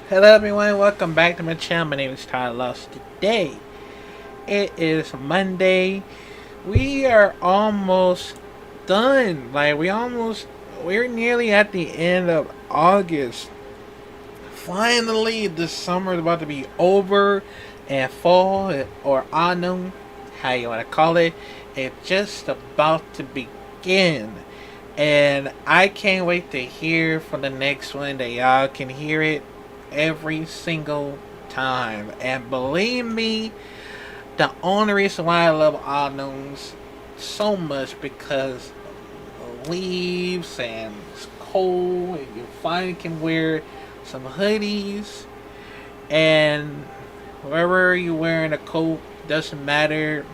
Hello everyone, welcome back to my channel. My name is Tyler. Today it is Monday. We are almost done. We're nearly at the end of August. Finally, this summer is about to be over, and fall or autumn, how you want to call it, it's just about to begin. And I can't wait to hear from the next one that y'all can hear it every single time. And believe me, the only reason why I love autumns so much because the leaves and it's cold and you finally can wear some hoodies and wherever you're wearing a coat doesn't matter.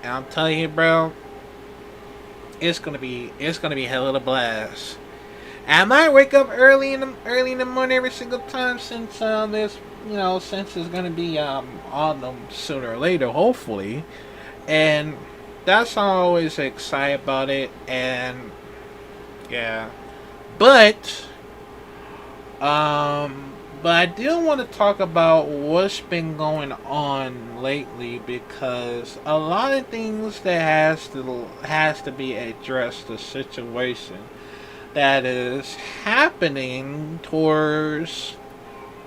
And I'm telling you, bro, it's gonna be hell of a blast. I might wake up early in the morning every single time since since it's gonna be autumn sooner or later, hopefully, and that's how I'm always excited about it. And yeah, but but I do want to talk about what's been going on lately because a lot of things that has to be addressed. The situation that is happening towards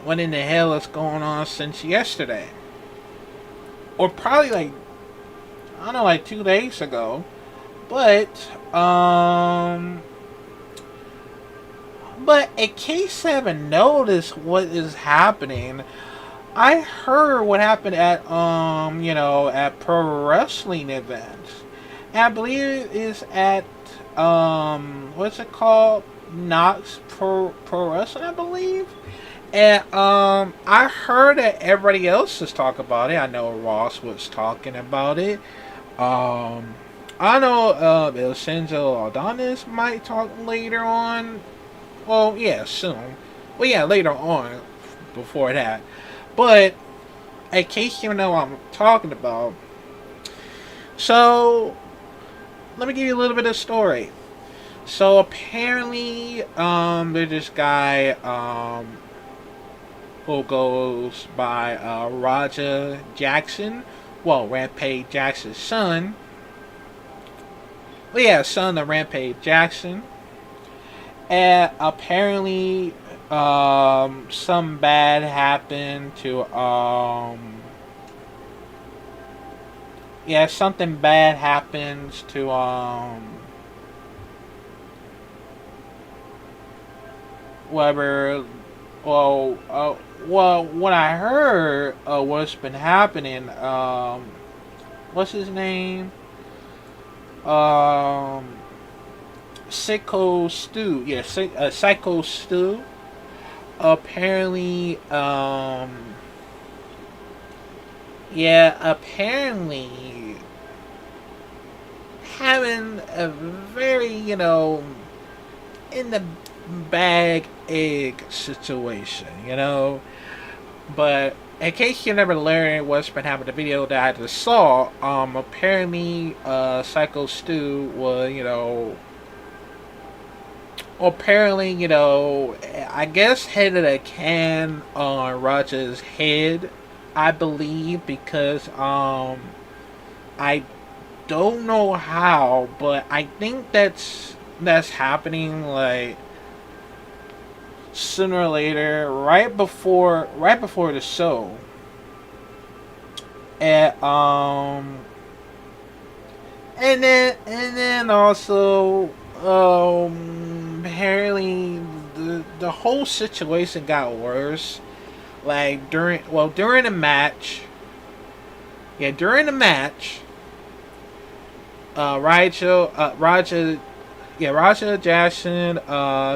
what in the hell is going on since yesterday, or probably like I don't know, like 2 days ago. But but in case you haven't noticed what is happening, I heard what happened at at pro wrestling events. And I believe it is at what's it called? Knox Pro Wrestling, I believe. And I heard that everybody else is talking about it. I know Ross was talking about it. Um I know El Shinzo Adonis might talk later on. Well, yeah, soon. Well, yeah, later on, before that. But in case you know what I'm talking about, so let me give you a little bit of story. So apparently, there's this guy who goes by Raja Jackson. Well, Rampage Jackson's son. Well, yeah, son of Rampage Jackson. And apparently, some bad happened to yeah, something bad happens to whatever. Well, what I heard what's been happening. What's his name? Um, Syko Stew. Yeah, Psycho Stew. Apparently, yeah, apparently having a very, in the bag egg situation. But in case you never learned what's been happening, the video that I just saw, apparently, Psycho Stew was, apparently, I guess headed a can on Roger's head, I believe, because, I don't know how, but I think that's happening, like, sooner or later, right before the show. And and then also apparently the whole situation got worse. Like during the match, yeah, during the match, Raja, yeah, Raja Jackson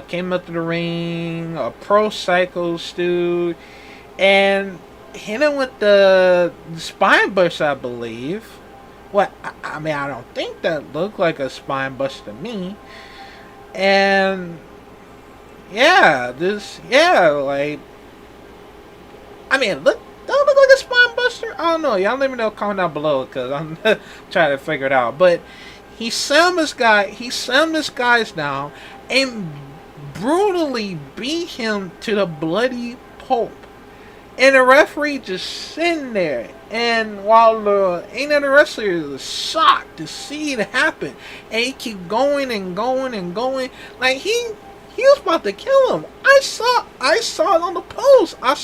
came up to the ring, a pro psycho dude, and hit him with the spine buster, I believe. What I mean, I don't think that looked like a spine buster to me. And like I mean, don't look like a spine buster. I don't know. Y'all let me know. Comment down below because I'm trying to figure it out. But he slammed this guy. He slammed this guy's down and brutally beat him to the bloody pulp. And the referee just sitting there. And while the ain't other wrestler is shocked to see it happen. And he keep going and going and going. Like he was about to kill him. I saw it on the post. I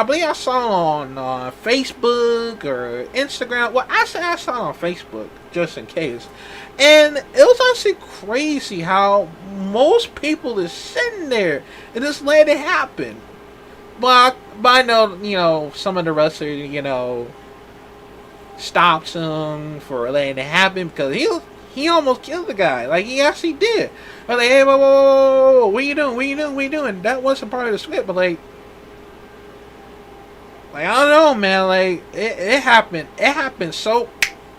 believe I saw it on Facebook or Instagram. Well, actually I saw it on Facebook just in case. And it was actually crazy how most people is sitting there and just let it happen. But I know, some of the wrestlers, stops him for letting it happen because he almost killed the guy. Like, he actually did. But like, hey, whoa, whoa, whoa, whoa, what you doing? What you doing? What you doing? That wasn't part of the script, but like I don't know, man. Like, it happened. It happened so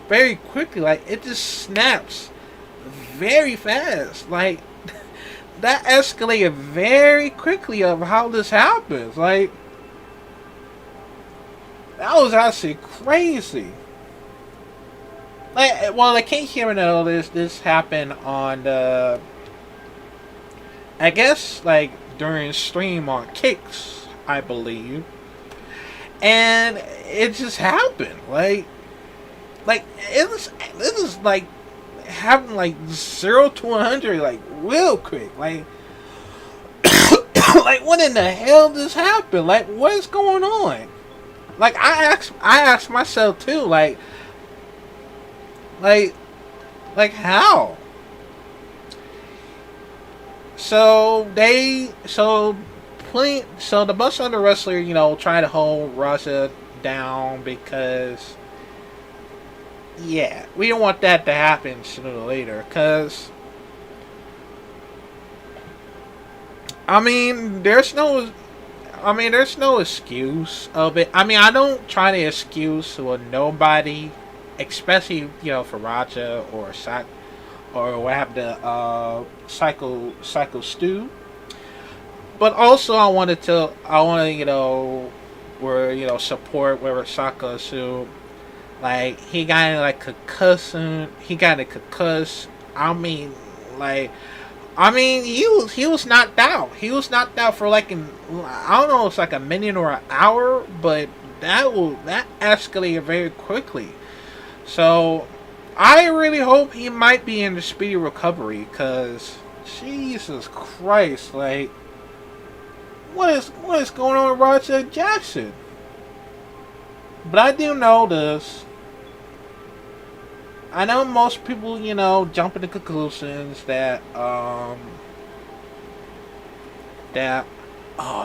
very quickly. Like, it just snaps very fast. Like, that escalated very quickly of how this happens. Like, that was actually crazy. Like, well, I can't hear know this happened on the, I guess, like, during stream on Kicks, I believe. And it just happened. Like it was like having like 0 to 100 like real quick. Like like what in the hell just happened? Like, what is going on? Like, I asked myself too, like how? So the Bush Under wrestler, try to hold Raja down because, yeah, we don't want that to happen sooner or later. Because, there's no excuse of it. I don't try to excuse with nobody, especially, for Raja or what happened to Syko Stu. But also, I want to, support where Saka Stu. Like, he got in like concussion. He got a concuss. He was knocked out. He was knocked out for like I don't know, it's like a minute or an hour, but that escalated very quickly. So I really hope he might be in the speedy recovery, cause Jesus Christ, like, what is going on with Roger Jackson? But I do know this. I know most people, jump into conclusions that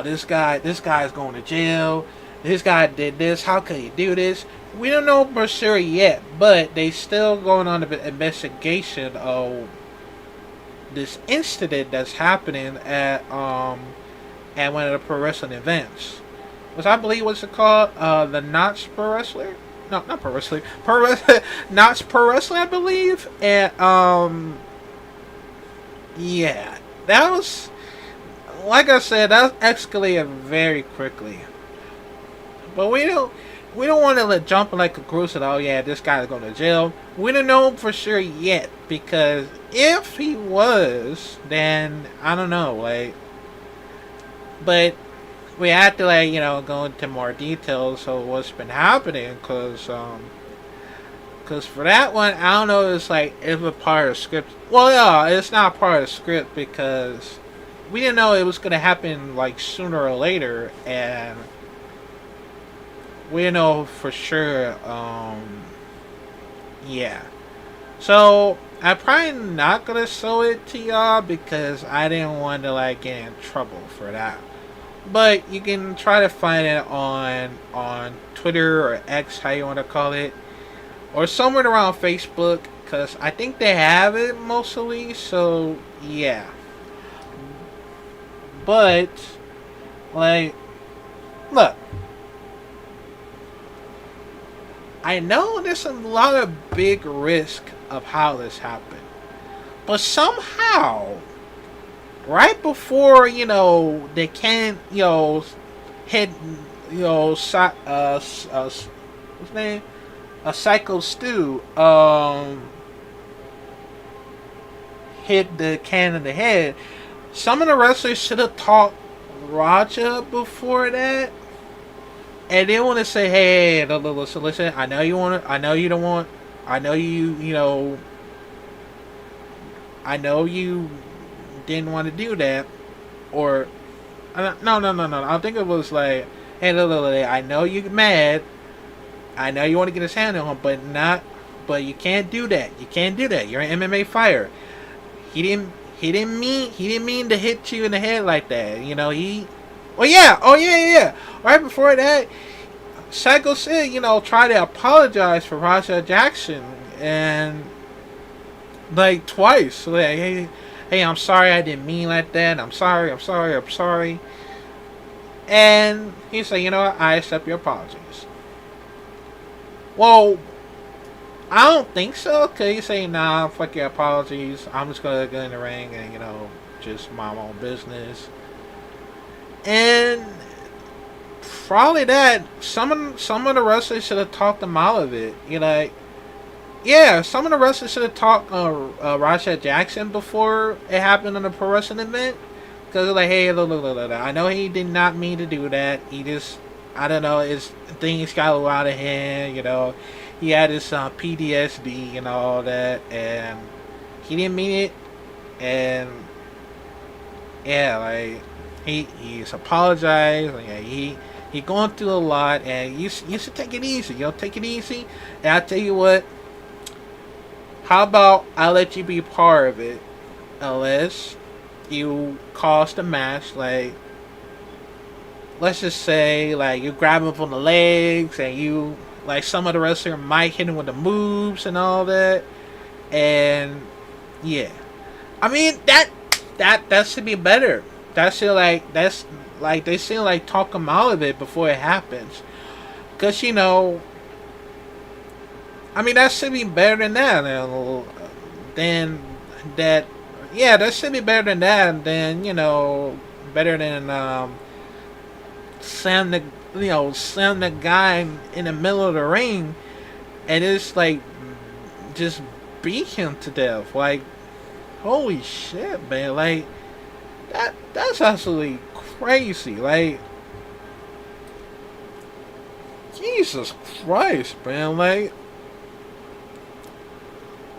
this guy's going to jail. This guy did this. How could he do this? We don't know for sure yet, but they still going on an investigation of this incident that's happening at one of the pro wrestling events. Which I believe what's it called? The Knots Pro Wrestler? No, not Pro Wrestling. Knots Pro Wrestling, I believe. And yeah, that was, like I said, that escalated very quickly. But we don't want to jump in like a cruise and, oh yeah, this guy's going to jail. We don't know for sure yet, because if he was, then I don't know, like, but we have to go into more details of what's been happening, because for that one, I don't know, it's like, if it's part of the script. Well, yeah, it's not part of the script, because we didn't know it was going to happen like sooner or later, and we didn't know for sure. Yeah, so I'm probably not gonna show it to y'all because I didn't want to get in trouble for that. But you can try to find it on Twitter or X, how you want to call it, or somewhere around Facebook, because I think they have it mostly. So yeah, but look, I know there's a lot of big risk of how this happened, but somehow, right before they can't hit what's his name, a Syko Stu hit the can in the head. Some of the wrestlers should have talked Raja before that. and they want to say, hey, listen, listen. I know you want to. I know you don't want. I know you know. I know you didn't want to do that, or no. I think it was like, hey, look, I know you're mad. I know you want to get his hand on him, but not. But you can't do that. You can't do that. You're an MMA fighter. He didn't. He didn't mean to hit you in the head like that. You know he. Oh yeah. Right before that, Syko said, try to apologize for Raja Jackson and like twice. Like, hey, I'm sorry, I didn't mean like that. I'm sorry. And he said, I accept your apologies. Well, I don't think so. Cause he say, nah, fuck your apologies. I'm just gonna go in the ring and just mind my own business. And probably that some of the wrestlers should have talked him out of it. Yeah, some of the wrestlers should have talked Rashad Jackson before it happened on the pro wrestling event. Because like, hey, look, I know he did not mean to do that. He just, I don't know, his things got a little out of hand. He had his PTSD and all that, and he didn't mean it. And yeah, like he's apologized. Like, yeah, he going through a lot, and you should take it easy. Take it easy. And I tell you what. How about I let you be part of it, unless you cost a match. Like, let's just say, like, you grab him from the legs, and you, like, some of the wrestler might hit him with the moves and all that, and yeah, I mean that should be better. That's like they should like talk him out of it before it happens, cause I mean, that should be better than that. Than that. Yeah, that should be better than that. Than better than slam the guy in the middle of the ring, and it's like just beat him to death. Like, holy shit, man! Like that's absolutely crazy. Like, Jesus Christ, man! Like.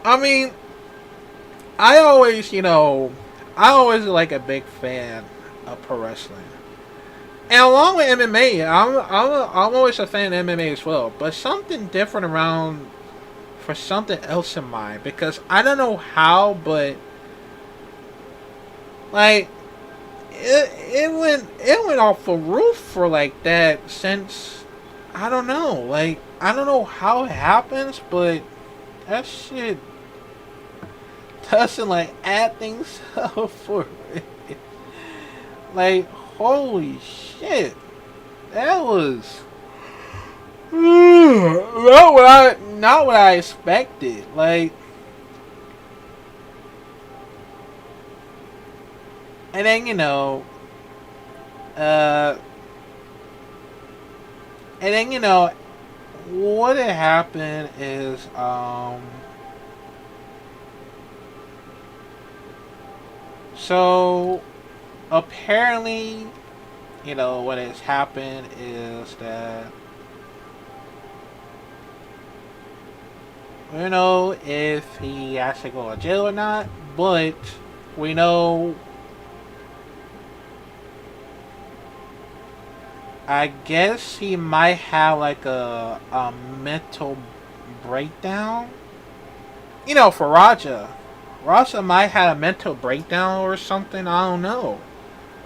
I mean, I always like a big fan of pro wrestling, and along with MMA, I'm always a fan of MMA as well. But something different around for something else in mind, because I don't know how, but like it went off the roof for like that since I don't know, like I don't know how it happens, but that shit doesn't like add things up for it. Like, holy shit, that was not what I expected. Like, and then what had happened is so apparently, what has happened is that we don't know if he has to go to jail or not, but we know, I guess he might have like a mental breakdown. For Raja. Raja might have a mental breakdown or something. I don't know.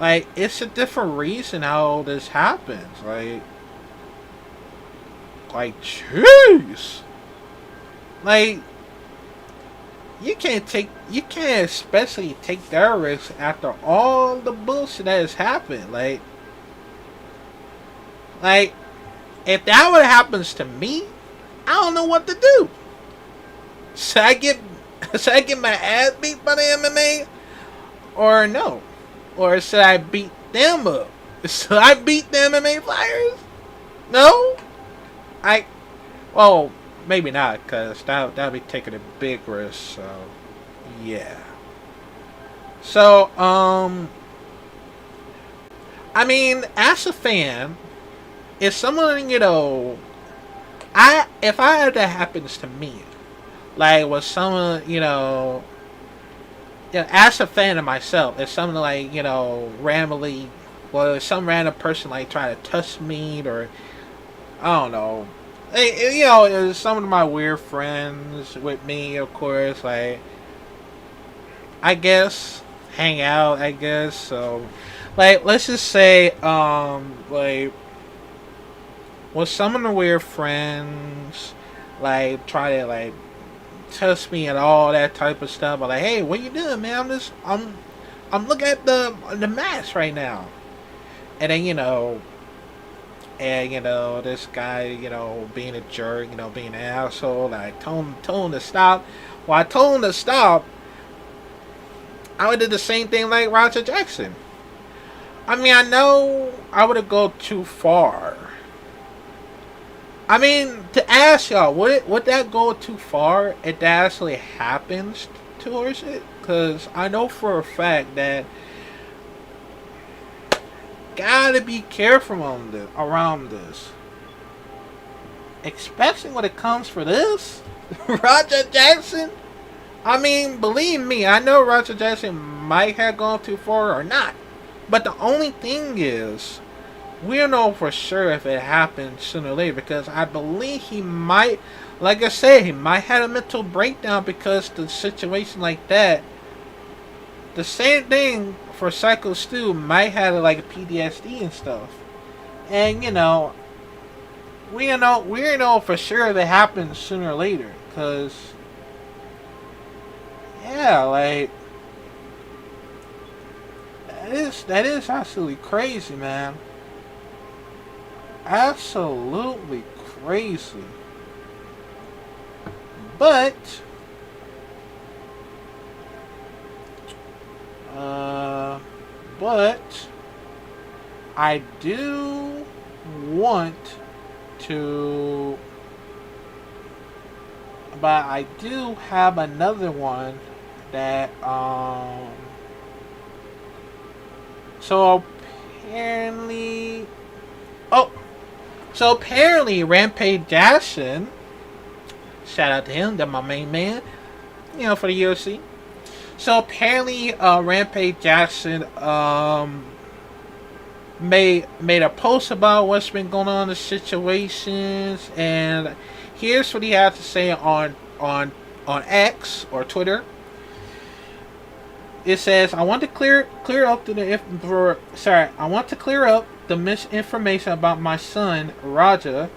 Like, it's a different reason how this happens. Jeez. Like, you can't especially take that risk after all the bullshit that has happened. Like, if that would happens to me, I don't know what to do. Should I get my ass beat by the MMA, or no? Or should I beat them up? Should I beat the MMA fighters? No? Well, maybe not, because that'd be taking a big risk, so, yeah. So, I mean, as a fan, if someone, I if I had that happens to me, like with someone, as a fan of myself, if someone like, randomly, well, if some random person like try to touch me, or I don't know, some of my weird friends with me, of course, like, I guess hang out, I guess. So, like, let's just say, like, with some of the weird friends, like, try to like touch me and all that type of stuff. I'm like, hey, what you doing, man? I'm looking at the match right now, and then this guy, being a jerk, being an asshole. Like, told him to stop. Well, I told him to stop. I would did the same thing like Roger Jackson. I mean, I know I would have go too far. I mean, to ask y'all, would that go too far if that actually happens towards it? Because I know for a fact that gotta be careful around this. Especially when it comes for this. Roger Jackson? I mean, believe me, I know Roger Jackson might have gone too far or not. But the only thing is, we don't know for sure if it happens sooner or later, because I believe he might, like I said, he might have a mental breakdown because the situation like that. The same thing for Syko Stu might have like a PTSD and stuff. And we don't know for sure if it happens sooner or later, because yeah, like that is absolutely crazy, man. Absolutely crazy. But I do want to, but I do have another one that so apparently oh so apparently Rampage Jackson, shout out to him, that's my main man, for the UFC. So apparently Rampage Jackson made a post about what's been going on in the situations, and here's what he had to say on X or Twitter. It says, I want to clear up the misinformation about my son Raja.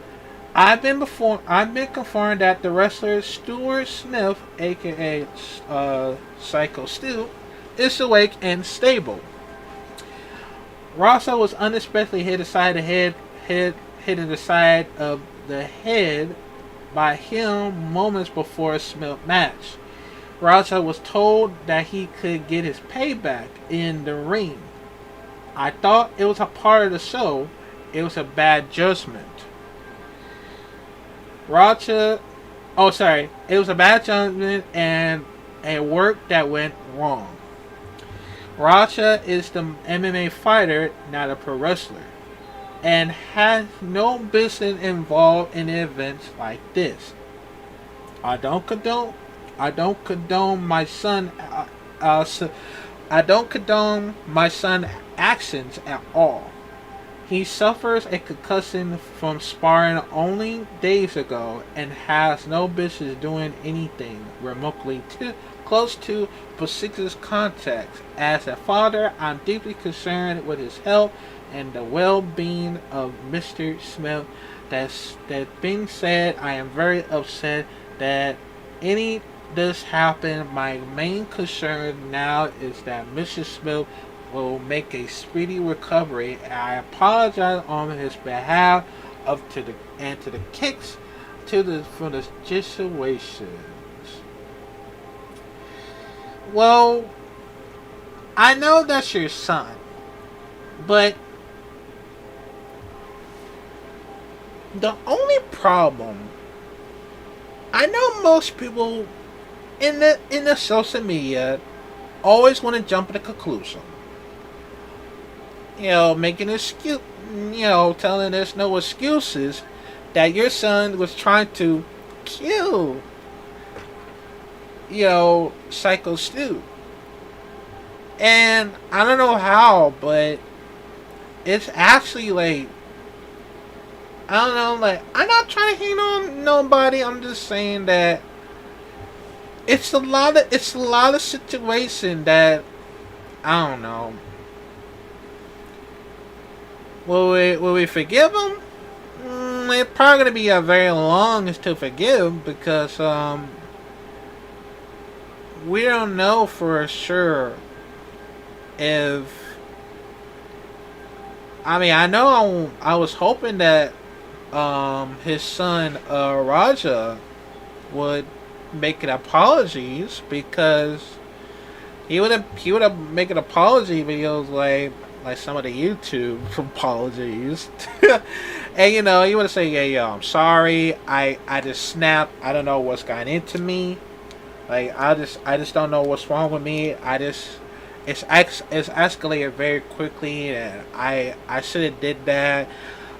I've been confirmed that the wrestler Stuart Smith, aka Syko Stu, is awake and stable. Raja was unexpectedly hit in the side of the head by him moments before a Smith match. Raja was told that he could get his payback in the ring. I thought it was a part of the show. It was a bad judgment. It was a bad judgment and a work that went wrong. Raja is the MMA fighter, not a pro wrestler, and has no business involved in events like this. I don't condone my son. I don't condone my son's actions at all. He suffers a concussion from sparring only days ago and has no business doing anything remotely close to physical contact. As a father, I'm deeply concerned with his health and the well-being of Mr. Smith. That being said, I am very upset that any this happened. My main concern now is that Mr. Smith will make a speedy recovery. I apologize on his behalf for the situations. Well, I know that's your son, but the only problem, I know most people in the social media always want to jump to the conclusion. Making telling us no excuses that your son was trying to kill, Psycho Stu. And I don't know how, but it's actually like, I don't know, like, I'm not trying to hate on nobody. I'm just saying that it's a lot of situation that I don't know. Will we forgive him? It's probably gonna be a very long to forgive because we don't know for sure if. I mean, I know I was hoping that his son Raja would make an apologies because he would have make an apology videos like some of the YouTube apologies. And he would say, "Yeah, yo, I'm sorry. I just snapped. I don't know what's gotten into me. Like I just don't know what's wrong with me. It's escalated very quickly, and I should have did that.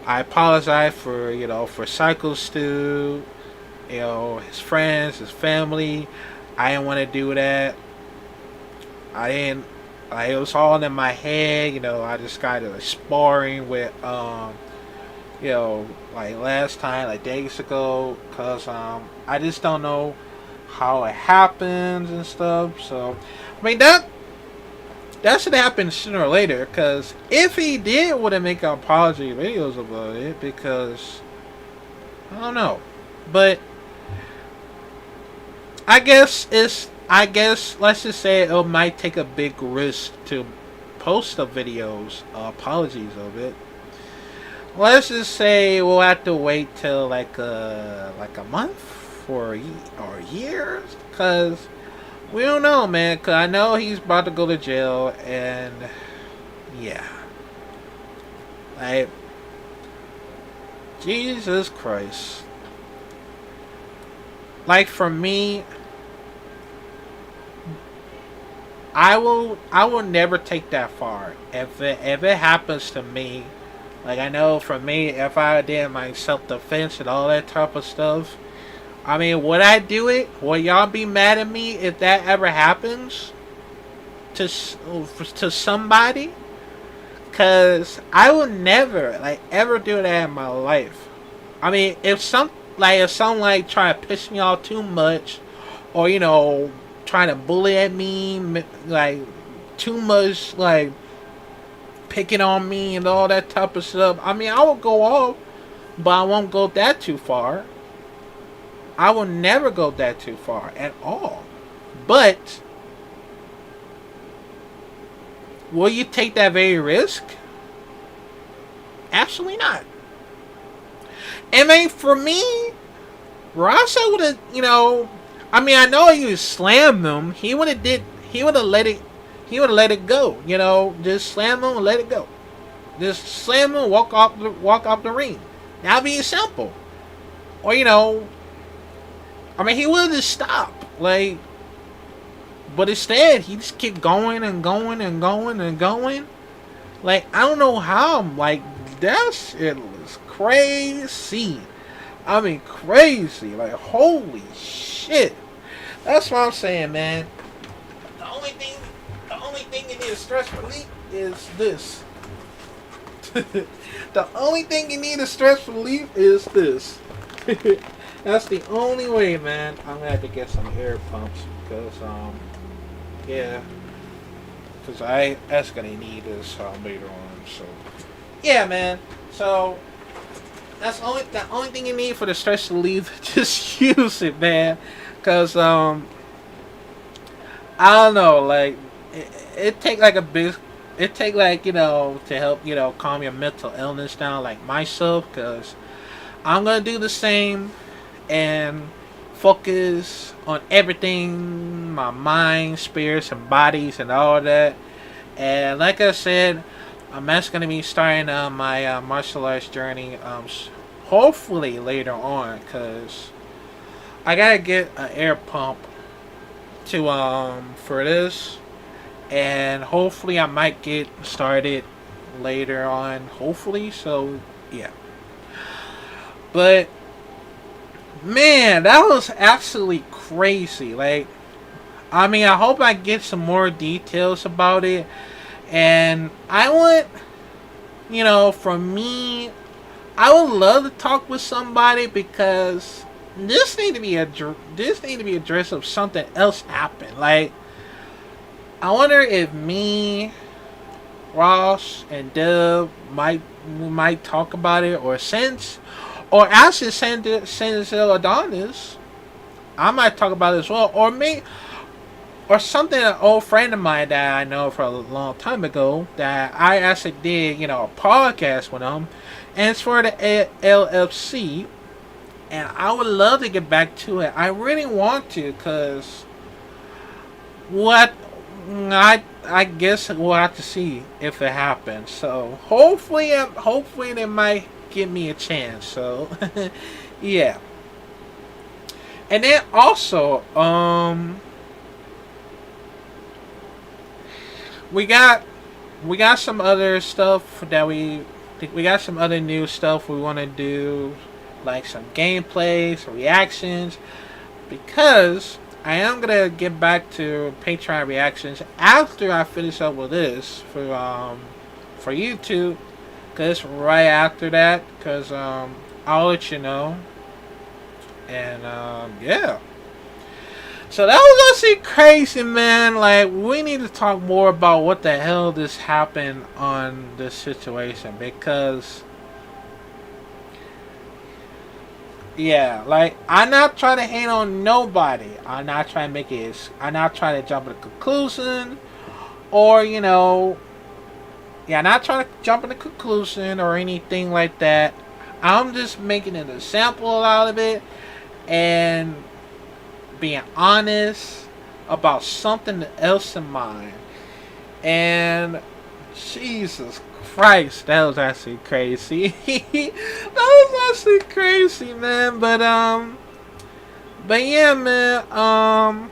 I apologize for Psycho Stu, his friends, his family. I didn't want to do that. I didn't. It was all in my head. I just got sparring with like last time, like days ago, cause I just don't know how it happens and stuff. So, I mean that should happen sooner or later. Cause if he did want to make apology videos about it, because I don't know, but I guess let's just say it might take a big risk to post the videos, apologies of it. Let's just say we'll have to wait till like a month or years, cause we don't know, man. Cause I know he's about to go to jail, and yeah, like Jesus Christ. Like for me, I will never take that far. If it happens to me, like I know for me, if I did my self defense and all that type of stuff, I mean, would I do it? Would y'all be mad at me if that ever happens to somebody? Cause I will never like ever do that in my life. I mean, if someone like try to piss me off too much, or trying to bully at me, like too much, like picking on me and all that type of stuff. I mean, I will go off, but I won't go that too far. I will never go that too far at all. But will you take that very risk? Absolutely not. I mean, for me, Rasa would have, I mean, I know he slammed them. He would have did. He would have let it. He would have let it go. Just slam them and let it go. Just slam them, walk off the ring. That'd be simple. Or I mean, he would have just stopped. Like, but instead, he just kept going and going and going and going. Like, I don't know how. Like, that shit was crazy. I mean, crazy. Like, holy shit. That's what I'm saying, man. The only thing you need to stress relief is this. The only thing you need to stress relief is this. That's the only way, man. I'm gonna have to get some air pumps because, yeah, because that's gonna need this later on. So, yeah, man. So the only thing you need for the stress relief. Just use it, man. Cause I don't know, like it take like a big, it take like to help calm your mental illness down, like myself. Cause I'm gonna do the same and focus on everything, my mind, spirits, and bodies, and all that. And like I said, I'm just gonna be starting my martial arts journey. Hopefully later on, cause I gotta get an air pump to for this, and hopefully I might get started later on, hopefully. So yeah, but man, that was absolutely crazy. Like, I mean, I hope I get some more details about it, and I want, for me, I would love to talk with somebody because this need to be addressed if something else happened. Like, I wonder if me, Ross, and Dub might talk about it, or actually send Adonis. I might talk about it as well, or something, an old friend of mine that I know for a long time ago that I actually did, a podcast with him, and it's for the LFC, and I would love to get back to it. I really want to, cause what I guess we'll have to see if it happens. So hopefully they might give me a chance. So yeah, and then also we got some other stuff that we got some other new stuff we want to do, like some gameplay, some reactions, because I am gonna get back to Patreon reactions after I finish up with this for YouTube, cause right after that, cause I'll let you know, and yeah. So that was actually crazy, man. Like, we need to talk more about what the hell this happened on this situation, because yeah, like, I'm not trying to hate on nobody. I'm not trying to jump to a conclusion, or yeah, I'm not trying to jump in a conclusion or anything like that. I'm just making an example out of it and being honest about something else in mind. And Jesus Christ, that was actually crazy. That was actually crazy, man. But yeah, man.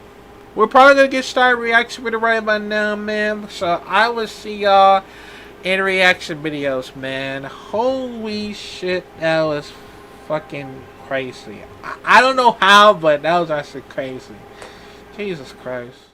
We're probably gonna get started reaction video right about now, man. So I will see y'all in reaction videos, man. Holy shit, that was fucking crazy. I don't know how, but that was actually crazy. Jesus Christ.